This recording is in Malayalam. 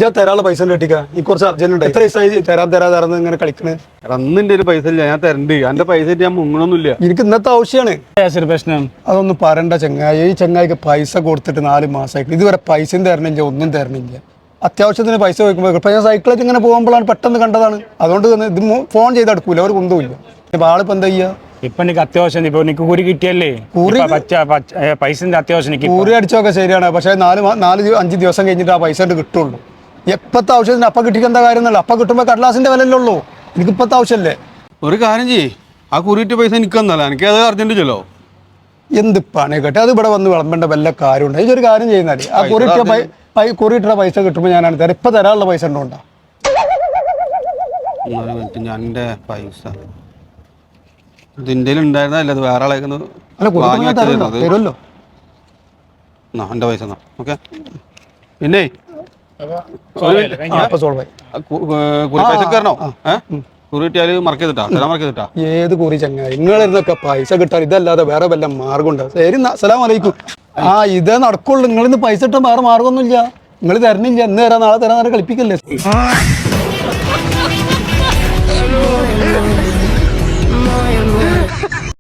ഞാൻ തരാനുള്ള പൈസ കിട്ടിക്ക ഈ കുറച്ച് അർജന്റ് ഉണ്ട്. എത്ര ദിവസമായി തരാന്ന് ഇങ്ങനെ കളിക്കണേ. അന്നിന്റെ ഒരു പൈസ ഇല്ല, ഞാൻ തരണ്ട്. എന്റെ പൈസ ഞാൻ മുങ്ങണൊന്നുമില്ല. എനിക്ക് ഇന്നത്തെ ആവശ്യമാണ്. പ്രശ്നം അതൊന്നും പറയണ്ട ചങ്ങായി. ഈ ചങ്ങായിക്ക് പൈസ കൊടുത്തിട്ട് 4 മാസമായിട്ട് ഇതുവരെ പൈസയും തരണില്ല, ഒന്നും തരണില്ല. അത്യാവശ്യത്തിന് പൈസ വയ്ക്കുമ്പോൾ ഇപ്പൊ ഞാൻ സൈക്കിളായിട്ട് ഇങ്ങനെ പോകുമ്പോഴാണ് പെട്ടെന്ന് കണ്ടതാണ്. അതുകൊണ്ട് ഇത് ഫോൺ ചെയ്ത് എടുക്കൂല, അവർ കൊണ്ടുപോയില്ല. ഇപ്പൊ ആളിപ്പോ എന്താ ചെയ്യാ? ഇപ്പൊ എനിക്ക് അത്യാവശ്യം, ഇപ്പൊ എനിക്ക് കൂരി കിട്ടിയല്ലേ, പൈസന്റെ അത്യാവശ്യം. കൂറി അടിച്ചൊക്കെ ശരിയാണ്, പക്ഷെ 4-5 ദിവസം കഴിഞ്ഞിട്ട് ആ പൈസ കിട്ടുള്ളൂ. എപ്പത്തെ ആവശ്യത്തിന് അപ്പൊ കിട്ടിക്കെന്താ കാര്യം എന്നല്ല. അപ്പൊ കിട്ടുമ്പോ കടലാസിന്റെ വിലയല്ലേ ഉള്ളൂ. എനിക്ക് ഇപ്പത്തെ ആവശ്യമല്ലേ. ഒരു കാര്യം ചെയ്യേ, ആ കുറിയിട്ട് പൈസ എനിക്കെന്നല്ല, എനിക്ക് അത് അർജന്റ് ചെല്ലോ. എന്ത് പണി കേട്ടെ, അത് ഇവിടെ വന്ന് വിളമ്പേണ്ട വല്ല കാര്യമുണ്ട്. ഇതൊരു കാര്യം ചെയ്യുന്നാല് ആ കുറിയിട്ട പൈസ കിട്ടുമ്പോൾ ഞാനാണ് തരാം. ഇപ്പൊ തരാനുള്ള പൈസ ഉണ്ടോണ്ടാ? ഞാൻ എന്റെ പൈസ ഇതിന്റെ ഉണ്ടായിരുന്നല്ല, അത് വേറെ ആളെ തരുമല്ലോ. എന്റെ പൈസ ഓക്കെ. പിന്നെ പൈസ കയറണോ? കുറി കിട്ടിയാല് മറക്കരുതാ, തരാൻ മറക്കരുതാ. ഏത് കുറി ചങ്ങായി, നിങ്ങളിരുന്നൊക്കെ പൈസ കിട്ടാൻ ഇതല്ലാതെ വേറെ വല്ല മാർഗം ഉണ്ടാവും. ശരി, അസ്സലാമു അലൈക്കും. ഇതേ നടക്കുള്ളൂ. നിങ്ങളിന്ന് പൈസ ഇട്ടാൻ വേറെ മാർഗമൊന്നുമില്ല. നിങ്ങൾ തരണില്ല, ഇന്ന് തരാം നാളെ തരാൻ കളിപ്പിക്കല്ലേ.